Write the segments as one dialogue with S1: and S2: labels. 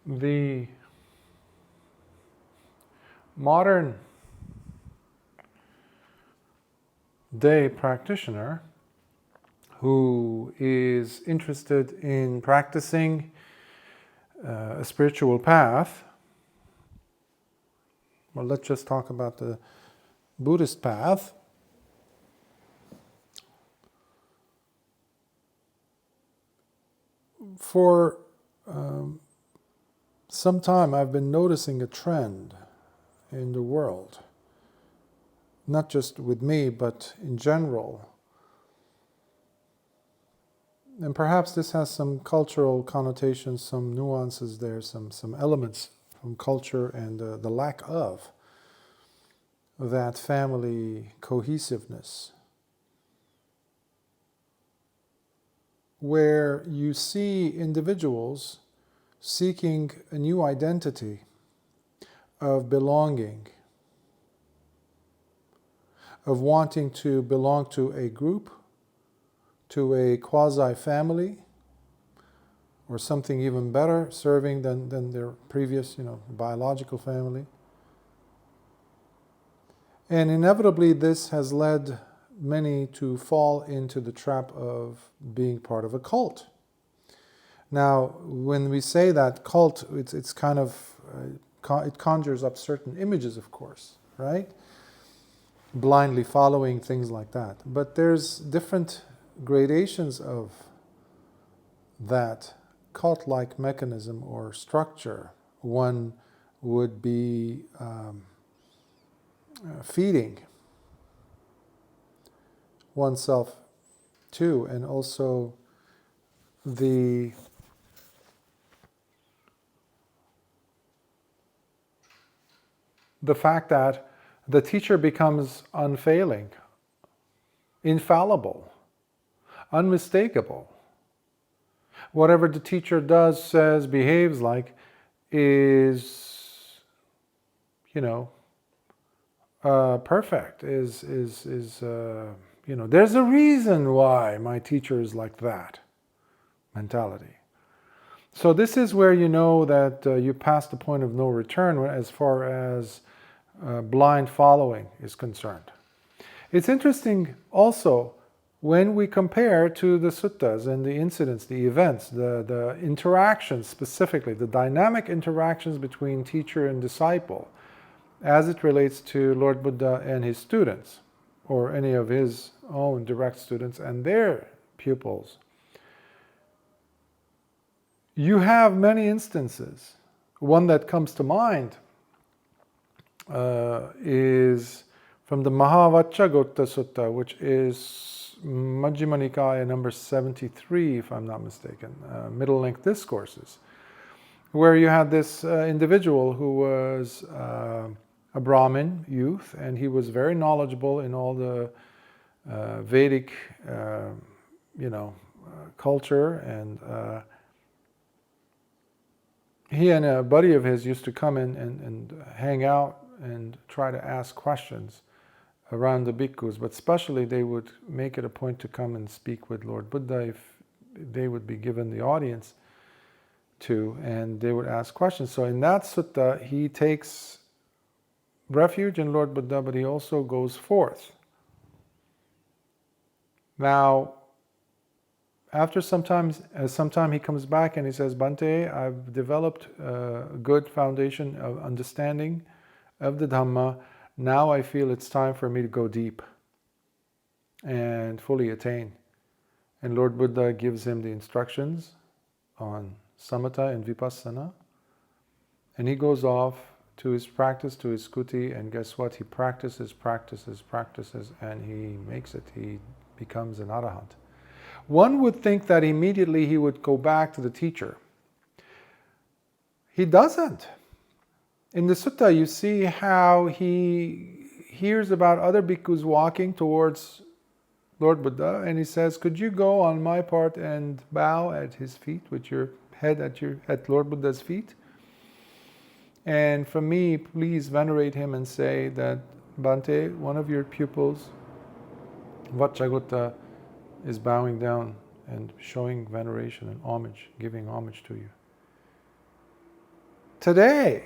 S1: The modern day practitioner who is interested in practicing a spiritual path, well, let's just talk about the Buddhist path. For some time I've been noticing a trend in the world, not just with me, but in general. And perhaps this has some cultural connotations, some nuances there, some elements from culture and the lack of that family cohesiveness, where you see individuals seeking a new identity of belonging, of wanting to belong to a group, to a quasi-family, or something even better, serving than their previous, biological family. And inevitably this has led many to fall into the trap of being part of a cult. Now, when we say that cult, it's kind of, it conjures up certain images, of course, right? Blindly following things like that. But there's different gradations of that cult-like mechanism or structure. One would be feeding oneself to, and also the fact that the teacher becomes unfailing, infallible, unmistakable. Whatever the teacher does, says, behaves like is, perfect, is there's a reason why my teacher is like that mentality. So this is where you know that you pass the point of no return as far as blind following is concerned. It's interesting also when we compare to the suttas and the incidents, the events, the interactions specifically, the dynamic interactions between teacher and disciple as it relates to Lord Buddha and his students, or any of his own direct students and their pupils. You have many instances. One that comes to mind is from the Mahavacchagotta Sutta, which is Majjhima Nikaya number 73, if I'm not mistaken, middle-length discourses, where you had this individual who was a Brahmin youth, and he was very knowledgeable in all the Vedic, culture, and he and a buddy of his used to come in and hang out and try to ask questions around the bhikkhus, but especially they would make it a point to come and speak with Lord Buddha if they would be given the audience to, and they would ask questions. So in that sutta, he takes refuge in Lord Buddha, but he also goes forth. Now, after some time he comes back and he says, Bhante, I've developed a good foundation of understanding of the Dhamma. Now I feel it's time for me to go deep and fully attain. And Lord Buddha gives him the instructions on samatha and vipassana. And he goes off to his practice, to his kuti, and guess what? He practices, and he makes it. He becomes an arahant. One would think that immediately he would go back to the teacher. He doesn't. In the sutta, you see how he hears about other bhikkhus walking towards Lord Buddha, and he says, could you go on my part and bow at his feet, with your head at Lord Buddha's feet? And for me, please venerate him and say that, Bhante, one of your pupils, Vacchagotta, is bowing down and showing veneration and homage, giving homage to you. today,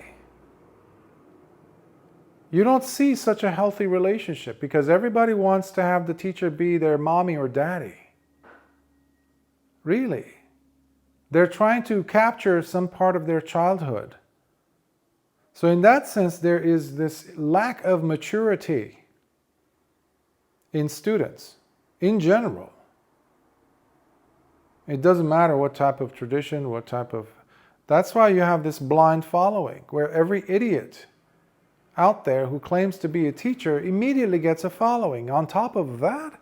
S1: you don't see such a healthy relationship because everybody wants to have the teacher be their mommy or daddy. Really. They're trying to capture some part of their childhood. So in that sense, there is this lack of maturity in students, in general. It doesn't matter what type of tradition, what type of... That's why you have this blind following, where every idiot out there who claims to be a teacher immediately gets a following. On top of that,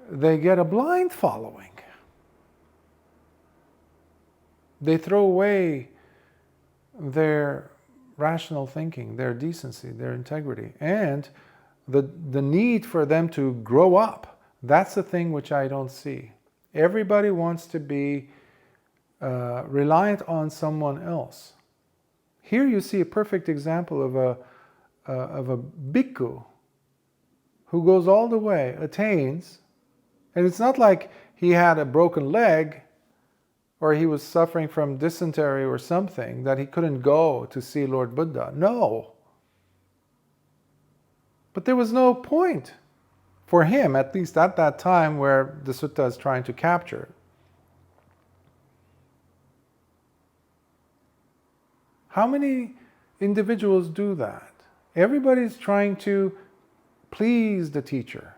S1: they get a blind following. They throw away their rational thinking, their decency, their integrity, and the need for them to grow up. That's the thing which I don't see. Everybody wants to be reliant on someone else. Here you see a perfect example of a bhikkhu who goes all the way, attains, and it's not like he had a broken leg or he was suffering from dysentery or something that he couldn't go to see Lord Buddha. No. But there was no point for him, at least at that time where the sutta is trying to capture. How many individuals do that? Everybody's trying to please the teacher.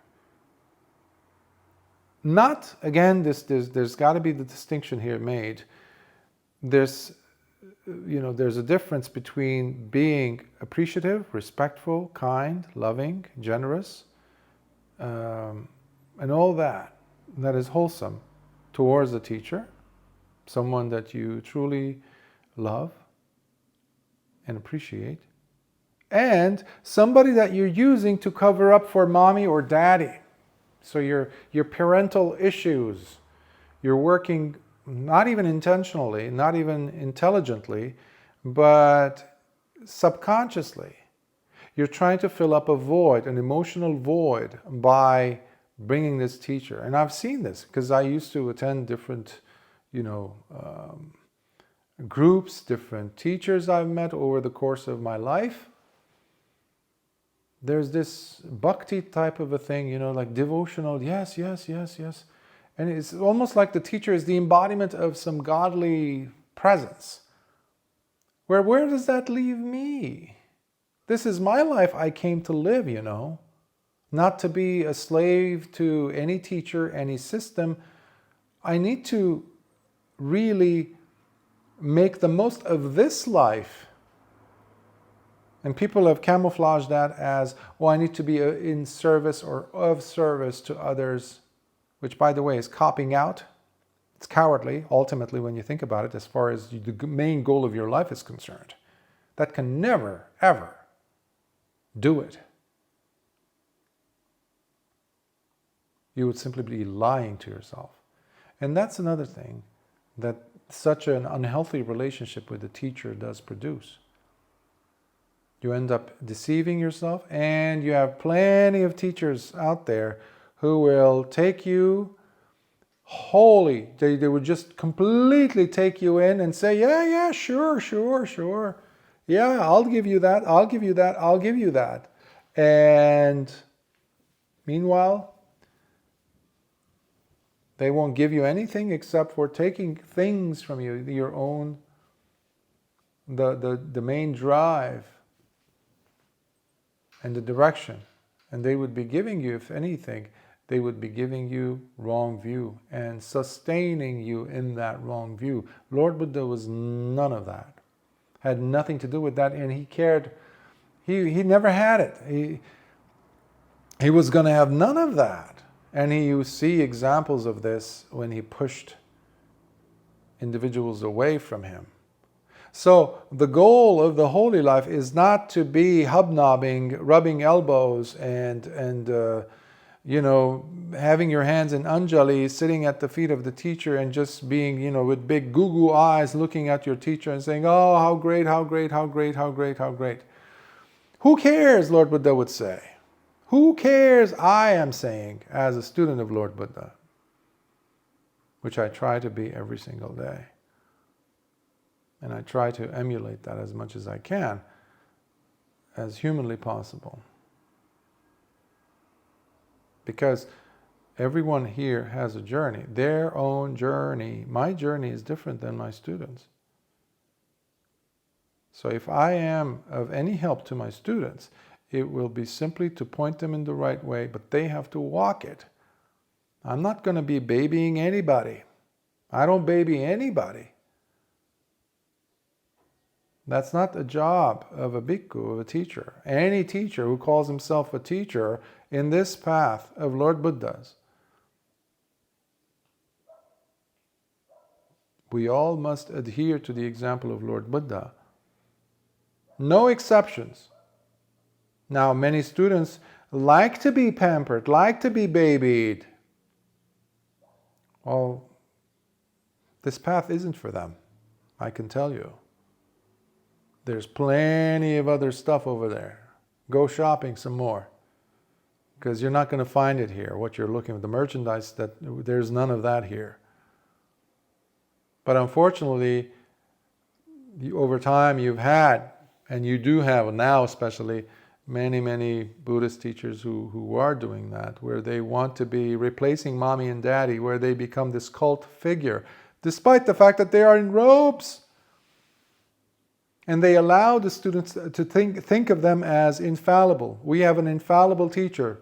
S1: Not, again, there's got to be the distinction here made. There's a difference between being appreciative, respectful, kind, loving, generous, and all that is wholesome towards the teacher, someone that you truly love and appreciate, and somebody that you're using to cover up for mommy or daddy. So your parental issues, you're working not even intentionally, not even intelligently, but subconsciously. You're trying to fill up a void, an emotional void, by bringing this teacher. And I've seen this because I used to attend different, groups, different teachers I've met over the course of my life. There's this bhakti type of a thing, like devotional, yes. And it's almost like the teacher is the embodiment of some godly presence. Where does that leave me? This is my life I came to live, not to be a slave to any teacher, any system. I need to really make the most of this life. And people have camouflaged that as, I need to be in service or of service to others, which, by the way, is copping out. It's cowardly, ultimately, when you think about it, as far as the main goal of your life is concerned. That can never, ever do it. You would simply be lying to yourself. And that's another thing that such an unhealthy relationship with the teacher does produce. You end up deceiving yourself, and you have plenty of teachers out there who will take you wholly. They would just completely take you in and say, yeah, sure. Yeah, I'll give you that. And meanwhile, they won't give you anything except for taking things from you, your own, the main drive and the direction. And they would be giving you, if anything, they would be giving you wrong view and sustaining you in that wrong view. Lord Buddha was none of that. Had nothing to do with that, and he cared. He never had it. He was going to have none of that. And you see examples of this when he pushed individuals away from him. So the goal of the holy life is not to be hobnobbing, rubbing elbows, and having your hands in anjali, sitting at the feet of the teacher and just being, with big goo-goo eyes looking at your teacher and saying, oh, how great. Who cares, Lord Buddha would say. Who cares, I am saying, as a student of Lord Buddha, which I try to be every single day. And I try to emulate that as much as I can, as humanly possible. Because everyone here has a journey, their own journey. My journey is different than my students. So if I am of any help to my students, it will be simply to point them in the right way, but they have to walk it. I'm not going to be babying anybody. I don't baby anybody. That's not the job of a bhikkhu, of a teacher. Any teacher who calls himself a teacher in this path of Lord Buddha's. We all must adhere to the example of Lord Buddha. No exceptions. Now, many students like to be pampered, like to be babied. Well, this path isn't for them, I can tell you. There's plenty of other stuff over there. Go shopping some more, because you're not going to find it here. What you're looking for, the merchandise, there's none of that here. But unfortunately, over time you've had, and you do have now especially, many Buddhist teachers who are doing that, where they want to be replacing mommy and daddy, where they become this cult figure, despite the fact that they are in robes. And they allow the students to think of them as infallible. We have an infallible teacher.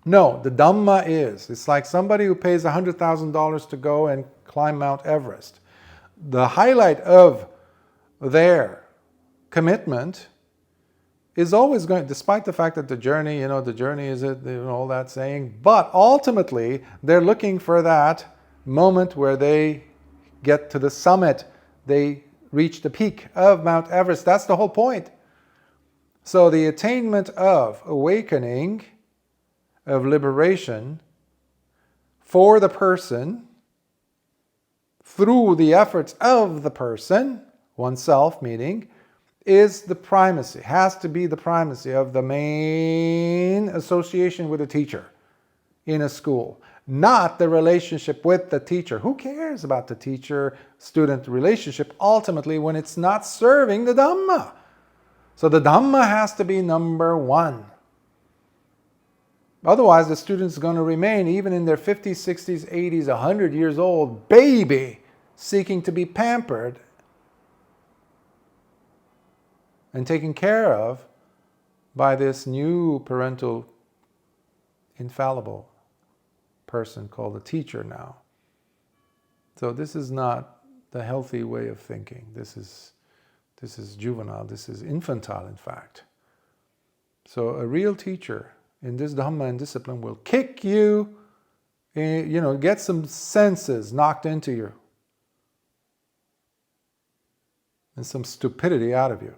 S1: No, the Dhamma is. It's like somebody who pays $100,000 to go and climb Mount Everest. The highlight of their commitment is always going, despite the fact that the journey is it, all that saying, but ultimately they're looking for that moment where they get to the summit, they reach the peak of Mount Everest. That's the whole point. So the attainment of awakening, of liberation for the person, through the efforts of the person, oneself meaning, is the primacy, has to be the primacy of the main association with a teacher in a school, not the relationship with the teacher. Who cares about the teacher-student relationship ultimately when it's not serving the Dhamma? So the Dhamma has to be number one. Otherwise, the student's going to remain, even in their 50s, 60s, 80s, 100 years old, baby, seeking to be pampered and taken care of by this new parental infallible person called a teacher now. So this is not the healthy way of thinking. This is juvenile, this is infantile in fact. So a real teacher in this Dhamma and discipline will kick you, get some senses knocked into you and some stupidity out of you.